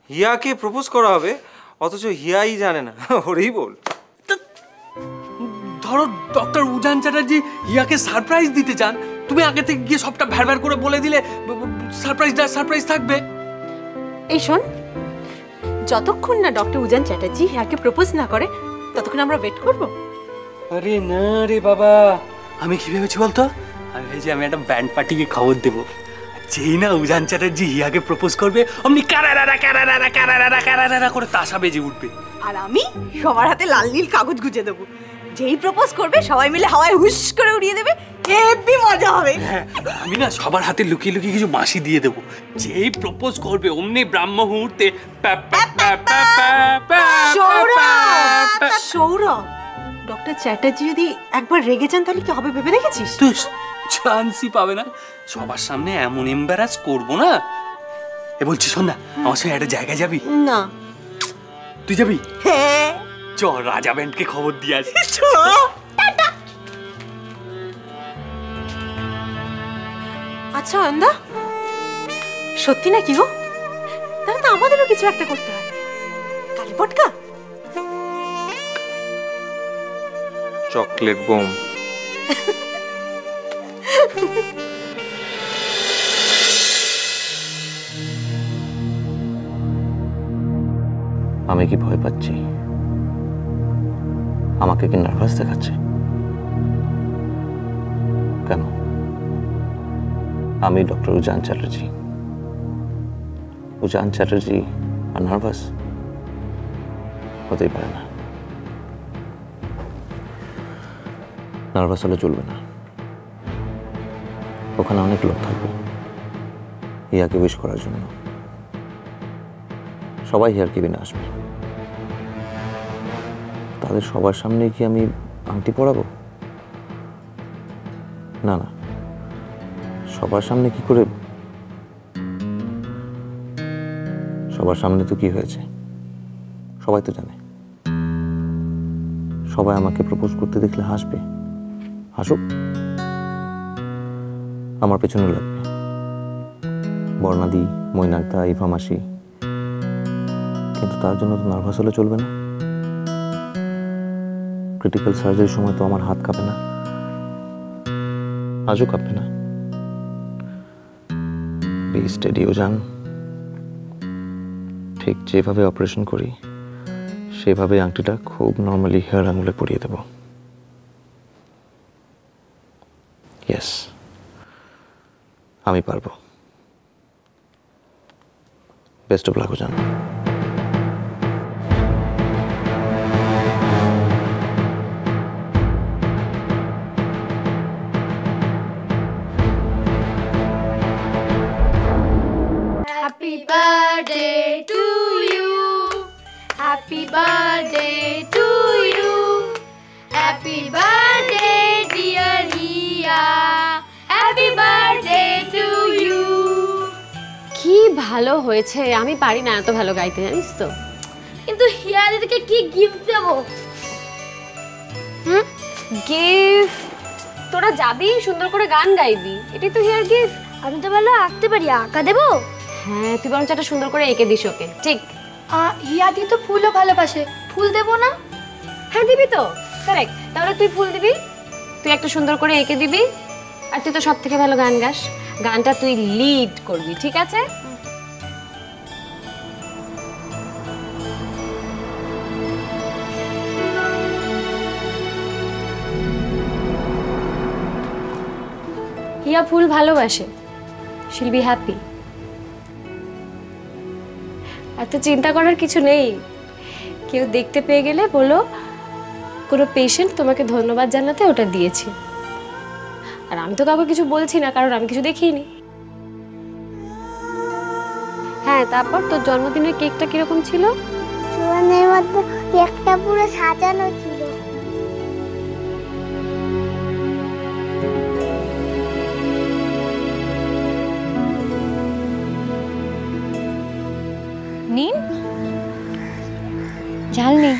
হিয়াকে propose করা হবে, অথচ হিয়াই জানে না। ওরেই বল। ধরো ডক্টর উজান চ্যাটার্জি হিয়াকে সারপ্রাইজ দিতে চান, তুমি আগে থেকে গিয়ে সবটা ভ্যারভ্যার করে বলে দিলে সারপ্রাইজ থাকবে। এই শোন, যতক্ষণ না ডক্টর উজান চ্যাটার্জি হিয়াকে প্রপোজ না করে ততক্ষণ আমরা ওয়েট করব। আরে না রে বাবা, আমি কি ভেবেছি বলতো, আমি ভেবেছি আমি একটা ব্যান্ড পার্টিকে খবর দেবো, যেই না উজান চ্যাটার্জি হিয়াকে প্রপোজ করবে অমনি কারারারা কারারারা কারারারা কারারারা করে তাসা বেজে উঠবে। আর আমি সবার হাতে লাল নীল কাগজ গুজে দেবো, যেই প্রপোজ করবে সবাই মিলে হাওয়ায় হুশ করে উড়িয়ে দেবে, হেভি মজা হবে। আমি না সবার হাতে লুকিয়ে লুকিয়ে কিছু বাঁশি দিয়ে দেবো, যেই প্রপোজ করবে অমনি ব্রাহ্ম মুহূর্তে সৌরভ, ডক্টর চ্যাটার্জি যদি একবার রেগে যান তাহলে কি হবে ভেবে দেখেছিস? তুই চান্সই পাবে না, সবার সামনে এমন এম্বারাস করবো না। এ বলছি শোন না, আমার সঙ্গে একটা জায়গায় যাবি? না। তুই যাবি? হ্যাঁ চল, রাজা ব্যান্ডকে খবর দিয়ে আসি। আচ্ছা অয়নদা, সত্যি নাকি গো? তাহলে তো আমাদেরও কিছু একটা করতে হয়। কালী পটকা, চকলেট বোম। আমি কি ভয় পাচ্ছি? আমাকে কি নার্ভাস দেখাচ্ছে? কেন? আমি ডক্টর উজান চ্যাটার্জি। উজান চ্যাটার্জি আর নার্ভাস হতেই পারে না। নার্ভাস হলে চলবে না। ওখানে অনেক লোক থাকবে হিয়াকে উইশ করার জন্য। সবাই হিয়ার কেবিনে আসবে। তাদের সবার সামনে কি আমি আংটি পরাবো? না না, সবার সামনে কি করে? সবার সামনে তো কি হয়েছে সবাই তো জানে। সবাই আমাকে প্রপোজ করতে দেখলে হাসবে। হাসুক, আমার পেছনে লাগবে বর্ণাদি, মৈনাকদা, ইভা মাসি। কিন্তু তার জন্য তো নার্ভাস হলে চলবে না। ক্রিটিক্যাল সার্জারির সময় তো আমার হাত কাঁপে না, আজও কাঁপবে না। বি স্টেডি উজান। ঠিক যেভাবে অপারেশন করি সেভাবে আংটিটা খুব নর্মালি হেয়ার আঙুলে পরিয়ে দেব। ইয়েস, আমি পারবো। Best of luck Ujan. Happy birthday to you. Happy birthday to you. Happy birthday dear Hiya. Happy birthday to you. কি ভালো হয়েছে, আমি পারি না এত ভালো গাইতে, জানিস তো। কিন্তু হিয়া দিদিকে কি গিফট দেব? গিফট? তোরা যাবি, সুন্দর করে গান গাইবি, এটাই তো হিয়ার গিফট। আমি তো ভালো আঁকতে পারি, আঁকা দেবো? হ্যাঁ, তুই বরঞ্চ একটা সুন্দর করে এঁকে দিস ওকে। ঠিক। হিয়া দি তো ফুলও ভালোবাসে, ফুল দেবো না? হ্যাঁ দিবি তো, কারেক্ট। তাহলে তুই ফুল দিবি, তুই একটা সুন্দর করে এঁকে দিবি, আর তুই তো সব থেকে ভালো গান গাস, গানটা তুই লিড করবি, ঠিক আছে? হিয়া ফুল ভালোবাসে, she'll be happy। এত চিন্তা করার কিছু নেই। কেউ দেখতে পেয়ে গেলে বলো কোনো পেশেন্ট তোমাকে ধন্যবাদ জানাতে ওটা দিয়েছে। আর আমি তো কাউকে কিছু বলছি না, কারণ আমি কিছু দেখিনি। হ্যাঁ, তারপর তোর জন্মদিনের কেকটা কিরকম ছিল? চুয়ানের মধ্যে কেকটা পুরো সাজানো ছিল। নিন, ঝাল নেই।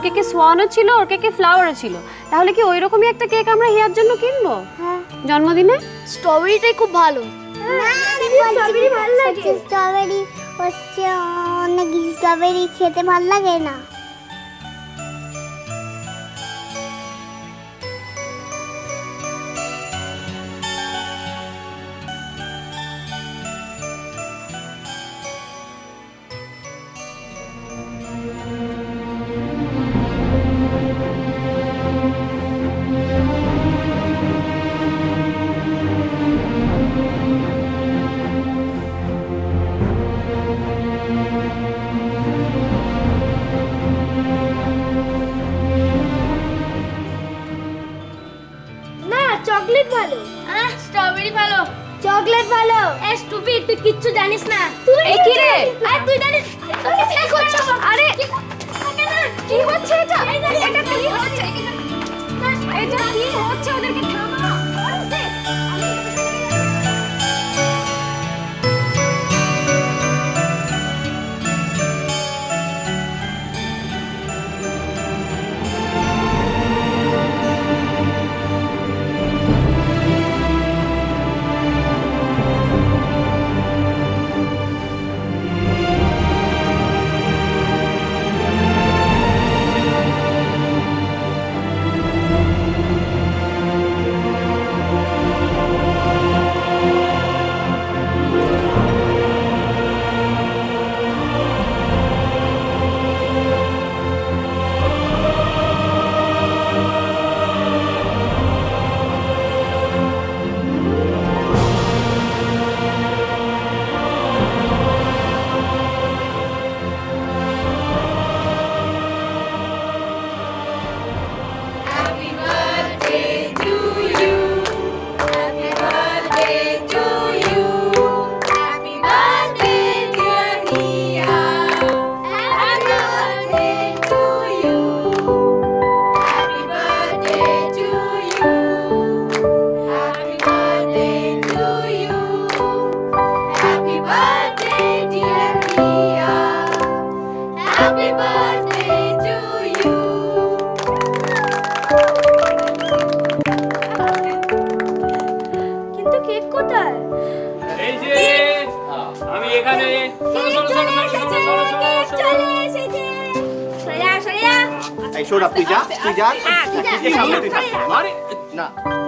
কেকে সোয়ানও ছিল, ওর কেকে ফ্লাওয়ারও ছিল। তাহলে কি ওই রকমই একটা কেক আমরা হিয়ার জন্য কিনবো জন্মদিনে? স্ট্রবেরিটাই খুব ভালো। স্ট্রবেরি ভালো লাগে। স্ট্রবেরি হচ্ছে অনেক, স্ট্রবেরি খেতে ভালো লাগে না। চকলেট ভালো। স্ট্রবেরি ভালো। চকলেট ভালো। স্টুপিড, তুই কিচ্ছু জানিস না। এই কি রে? আরে তুই জানিস? আরে কি হচ্ছে এটা? এটা কি হচ্ছে? এটা কি হচ্ছে? ওদেরকে থামা।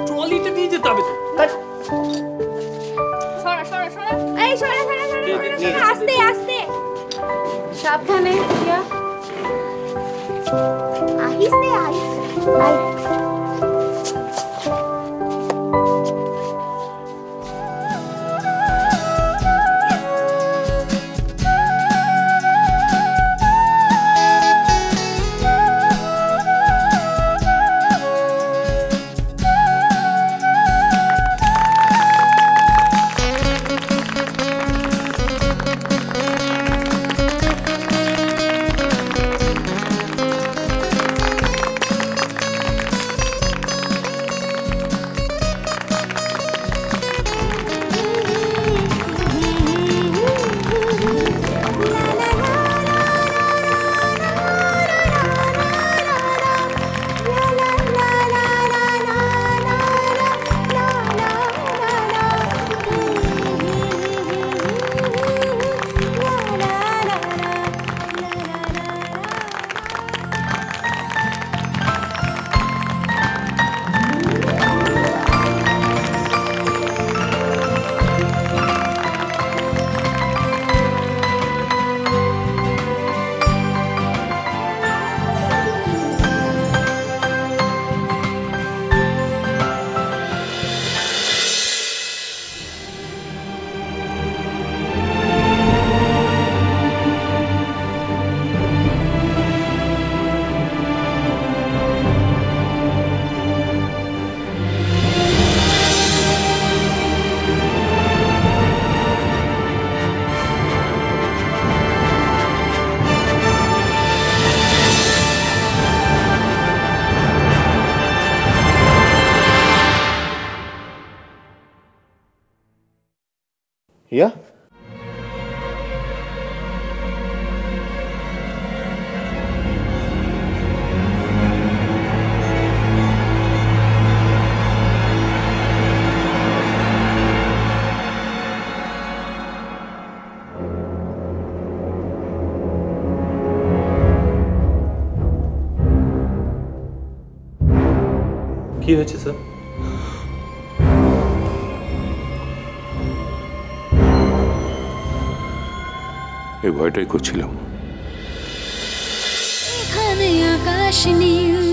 ট্রলিটা নিয়ে যেতে হবে। আস্তে আস্তে সাবধানে। আহিস্তে আহিস্তে। हिया কি হয়েছে স্যার? এই ভয়টাই করছিলাম। এখানে আকাশ নীল